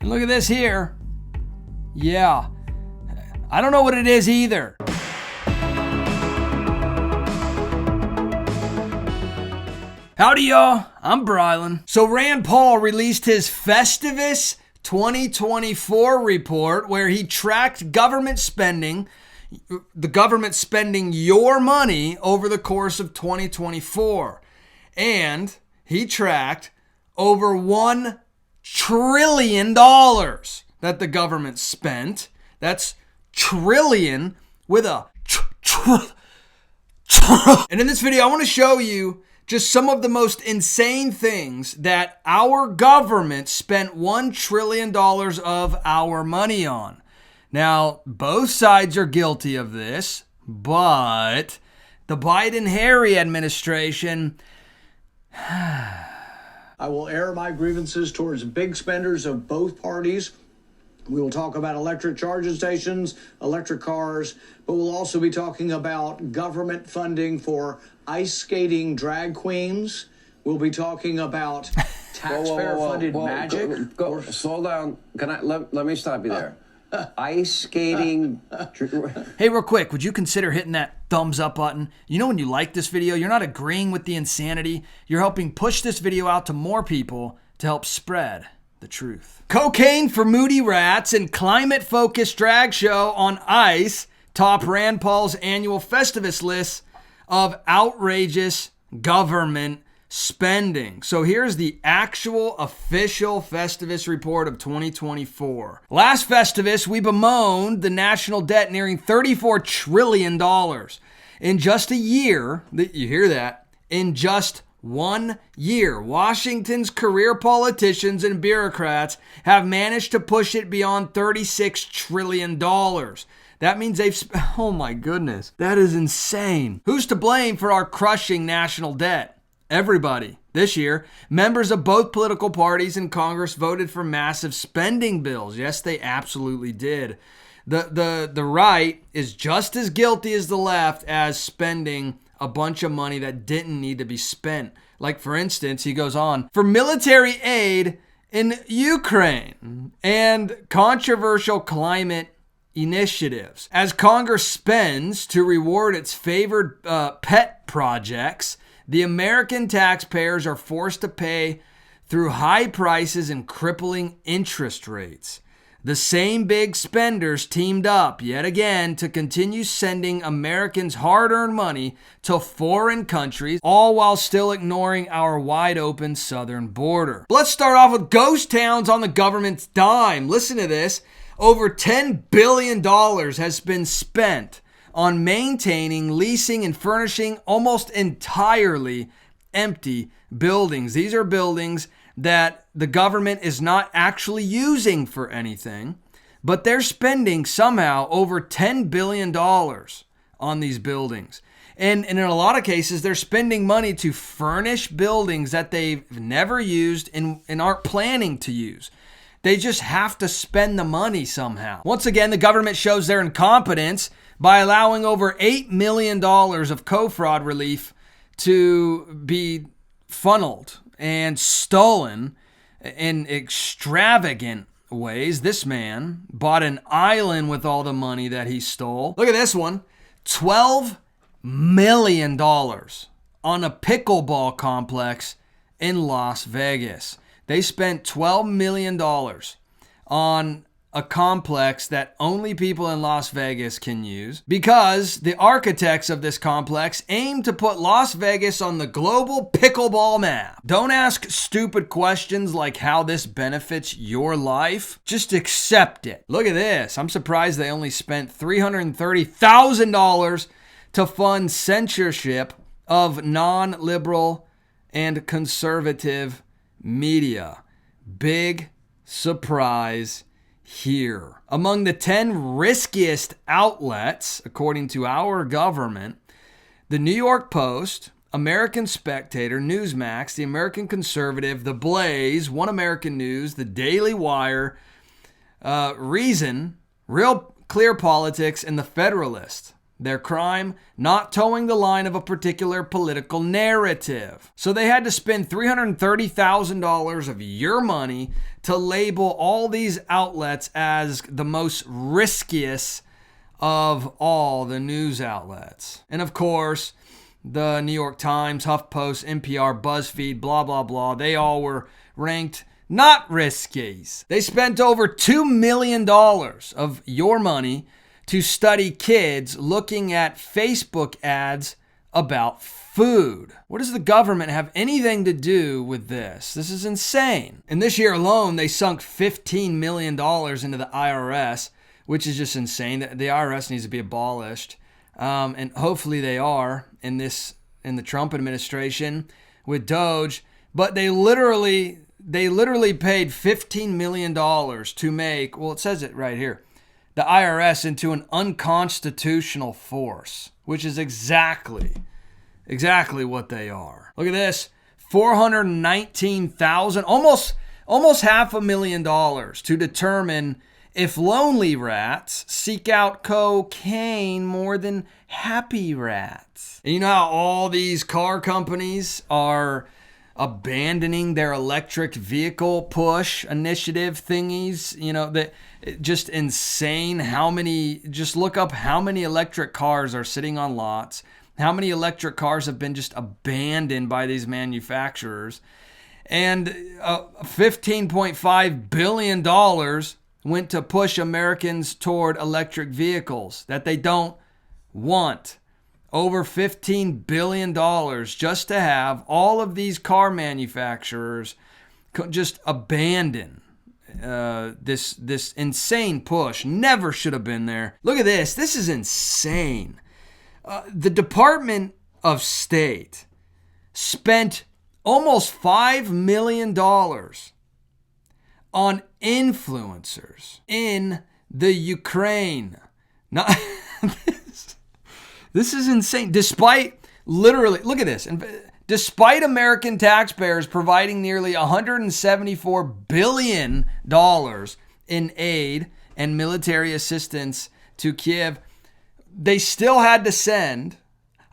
And look at this here. Yeah. I don't know what it is either. Howdy, y'all. I'm Brylan. So Rand Paul released his Festivus 2024 report where he tracked government spending, the government spending your money over the course of 2024. And he tracked over $1 trillion that the government spent. That's trillion with a And in this video, I want to show you just some of the most insane things that our government spent $1 trillion of our money on. Now, both sides are guilty of this, but the Biden-Harris administration... I will air my grievances towards big spenders of both parties. We will talk about electric charging stations, electric cars, but we'll also be talking about government funding for ice skating drag queens. We'll be talking about taxpayer-funded magic. Slow down. Let me stop you there. Ice skating. Hey, real quick, would you consider hitting that thumbs up button? You know when you like this video, you're not agreeing with the insanity. You're helping push this video out to more people to help spread the truth. Cocaine for moody rats and climate-focused drag show on ice top Rand Paul's annual Festivus list of outrageous government spending. So here's the actual official Festivus report of 2024. Last Festivus, we bemoaned the national debt nearing $34 trillion. In just a year, you hear that, in just 1 year, Washington's career politicians and bureaucrats have managed to push it beyond $36 trillion. That means they've oh my goodness, that is insane. Who's to blame for our crushing national debt? Everybody. This year, members of both political parties in Congress voted for massive spending bills. Yes, they absolutely did. The right is just as guilty as the left as spending a bunch of money that didn't need to be spent. Like, for instance, he goes on, for military aid in Ukraine and controversial climate initiatives. As Congress spends to reward its favored pet projects, the American taxpayers are forced to pay through high prices and crippling interest rates. The same big spenders teamed up yet again to continue sending Americans' hard-earned money to foreign countries, all while still ignoring our wide-open southern border. Let's start off with ghost towns on the government's dime. Listen to this. Over $10 billion has been spent on maintaining, leasing, and furnishing almost entirely empty buildings. These are buildings that the government is not actually using for anything, but they're spending somehow over $10 billion on these buildings. And in a lot of cases, they're spending money to furnish buildings that they've never used and aren't planning to use. They just have to spend the money somehow. Once again, the government shows their incompetence by allowing over $8 million of co-fraud relief to be funneled and stolen in extravagant ways. This man bought an island with all the money that he stole. Look at this one. $12 million on a pickleball complex in Las Vegas. They spent $12 million on a complex that only people in Las Vegas can use because the architects of this complex aim to put Las Vegas on the global pickleball map. Don't ask stupid questions like how this benefits your life. Just accept it. Look at this. I'm surprised they only spent $330,000 to fund censorship of non-liberal and conservative media. Big surprise here. Among the 10 riskiest outlets, according to our government, the New York Post, American Spectator, Newsmax, the American Conservative, The Blaze, One American News, The Daily Wire, Reason, Real Clear Politics, and The Federalist. Their crime, not towing the line of a particular political narrative. So they had to spend $330,000 of your money to label all these outlets as the most riskiest of all the news outlets. And of course, the New York Times, HuffPost, NPR, BuzzFeed, blah, blah, blah, they all were ranked not riskies. They spent over $2 million of your money to study kids looking at Facebook ads about food. What does the government have anything to do with this? This is insane. And this year alone, they sunk $15 million into the IRS, which is just insane. The IRS needs to be abolished. And hopefully they are in the Trump administration with Doge. But they literally paid $15 million to make, well, it says it right here, the IRS into an unconstitutional force, which is exactly what they are. Look at this, $419,000, almost $500,000 to determine if lonely rats seek out cocaine more than happy rats. And you know how all these car companies are abandoning their electric vehicle push initiative thingies? You know, that just insane just look up how many electric cars are sitting on lots. How many electric cars have been just abandoned by these manufacturers? And $15.5 billion went to push Americans toward electric vehicles that they don't want. Over $15 billion just to have all of these car manufacturers just abandon this insane push. Never should have been there. Look at this. This is insane. The Department of State spent almost $5 million on influencers in the Ukraine. Now, this is insane. Despite American taxpayers providing nearly $174 billion in aid and military assistance to Kiev, they still had to send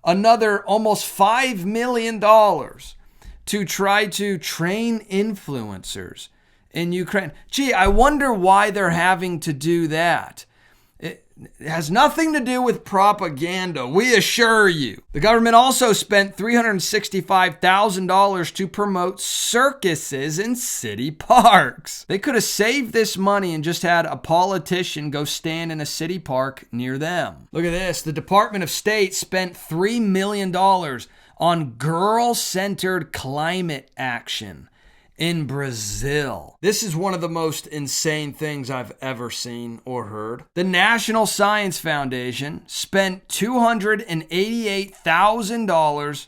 another almost $5 million to try to train influencers in Ukraine. Gee, I wonder why they're having to do that. It has nothing to do with propaganda, we assure you. The government also spent $365,000 to promote circuses in city parks. They could have saved this money and just had a politician go stand in a city park near them. Look at this. The Department of State spent $3 million on girl-centered climate action in Brazil. This is one of the most insane things I've ever seen or heard. The National Science Foundation spent $288,000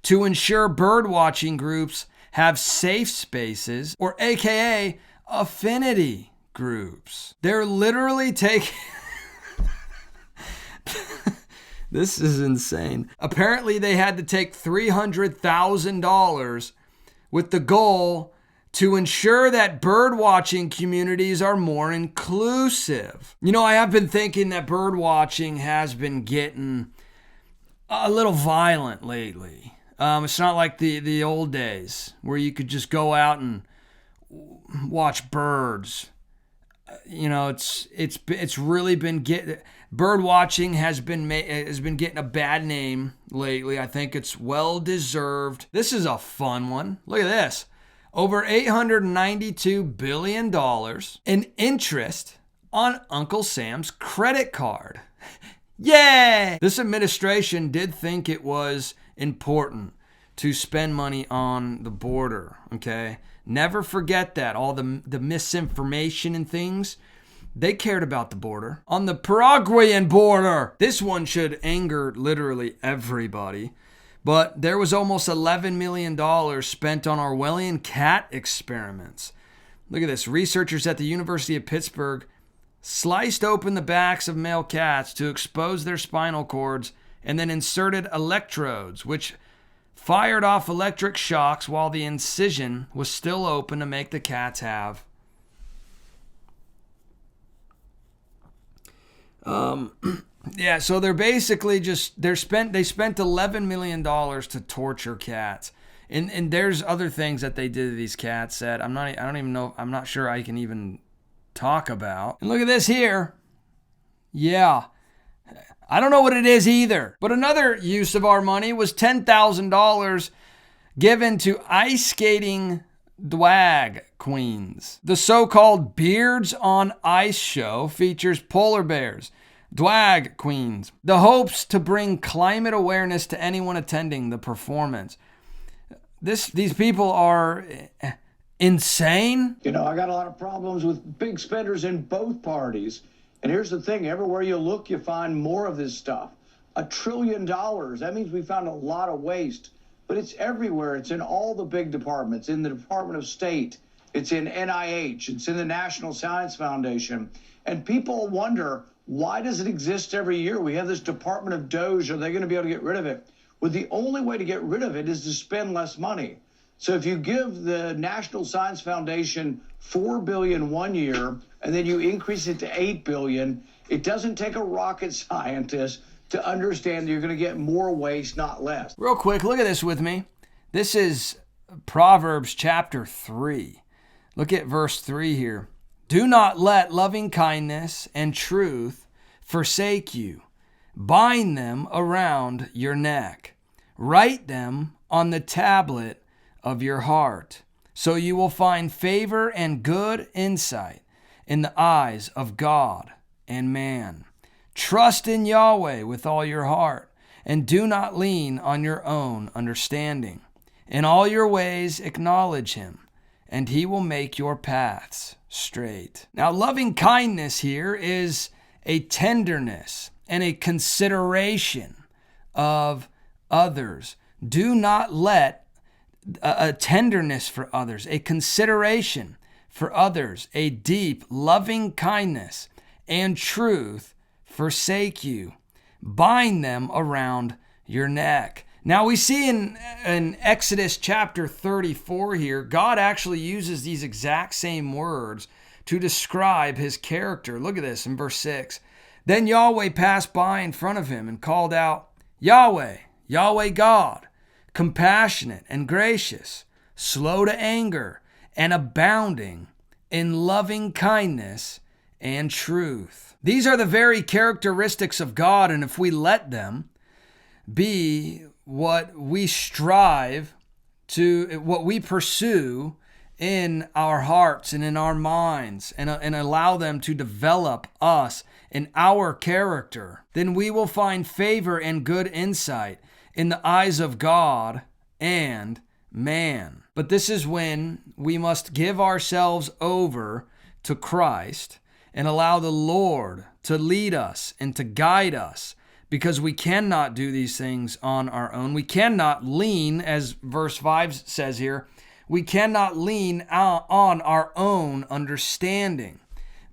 to ensure birdwatching groups have safe spaces, or AKA affinity groups. They're literally taking... This is insane. Apparently they had to take $300,000 with the goal to ensure that bird-watching communities are more inclusive. You know, I have been thinking that bird-watching has been getting a little violent lately. It's not like the old days where you could just go out and watch birds. You know, it's really been bird watching has been getting a bad name lately. I think it's well deserved. This is a fun one. Look at this. Over $892 billion in interest on Uncle Sam's credit card. Yay! This administration did think it was important to spend money on the border, okay? Never forget that. All the misinformation and things, they cared about the border. On the Paraguayan border, this one should anger literally everybody. But there was almost $11 million spent on Orwellian cat experiments. Look at this. Researchers at the University of Pittsburgh sliced open the backs of male cats to expose their spinal cords and then inserted electrodes, which fired off electric shocks while the incision was still open to make the cats have so they're basically they spent $11 million to torture cats. And there's other things that they did to these cats that I'm not sure I can even talk about. And look at this here. Yeah. I don't know what it is either. But another use of our money was $10,000 given to ice skating drag queens. The so-called Beards on Ice show features polar bears, drag queens. The hopes to bring climate awareness to anyone attending the performance. These people are insane. You know, I got a lot of problems with big spenders in both parties. And here's the thing, everywhere you look, you find more of this stuff. $1 trillion. That means we found a lot of waste. But it's everywhere. It's in all the big departments, in the Department of State. It's in NIH. It's in the National Science Foundation. And people wonder, why does it exist every year? We have this Department of Doge. Are they going to be able to get rid of it? Well, the only way to get rid of it is to spend less money. So if you give the National Science Foundation $4 billion one year, and then you increase it to $8 billion, it doesn't take a rocket scientist to understand that you're going to get more waste, not less. Real quick, look at this with me. This is Proverbs chapter 3. Look at verse 3 here. Do not let loving kindness and truth forsake you. Bind them around your neck. Write them on the tablet of your heart, so you will find favor and good insight in the eyes of God and man. Trust in Yahweh with all your heart, and do not lean on your own understanding. In all your ways acknowledge him, and he will make your paths straight. Now, loving kindness here is a tenderness and a consideration of others. Do not let a tenderness for others, a consideration for others, a deep loving kindness and truth forsake you. Bind them around your neck. Now we see in Exodus chapter 34 here, God actually uses these exact same words to describe his character. Look at this in verse 6. Then Yahweh passed by in front of him and called out, Yahweh, Yahweh God, compassionate and gracious, slow to anger, and abounding in loving kindness and truth. These are the very characteristics of God, and if we let them be what we strive to, what we pursue in our hearts and in our minds, and allow them to develop us in our character, then we will find favor and good insight in the eyes of God and man. But this is when we must give ourselves over to Christ and allow the Lord to lead us and to guide us, because we cannot do these things on our own. We cannot lean, as verse 5 says here, we cannot lean on our own understanding.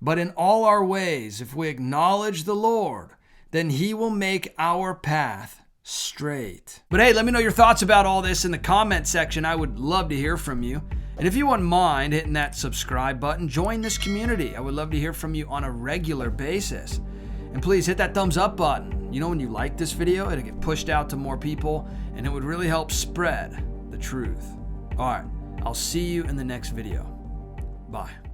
But in all our ways, if we acknowledge the Lord, then he will make our path straight. But hey, let me know your thoughts about all this in the comment section. I would love to hear from you. And if you wouldn't mind hitting that subscribe button, join this community. I would love to hear from you on a regular basis. And please hit that thumbs up button. You know, when you like this video, it'll get pushed out to more people, and it would really help spread the truth. All right, I'll see you in the next video. Bye.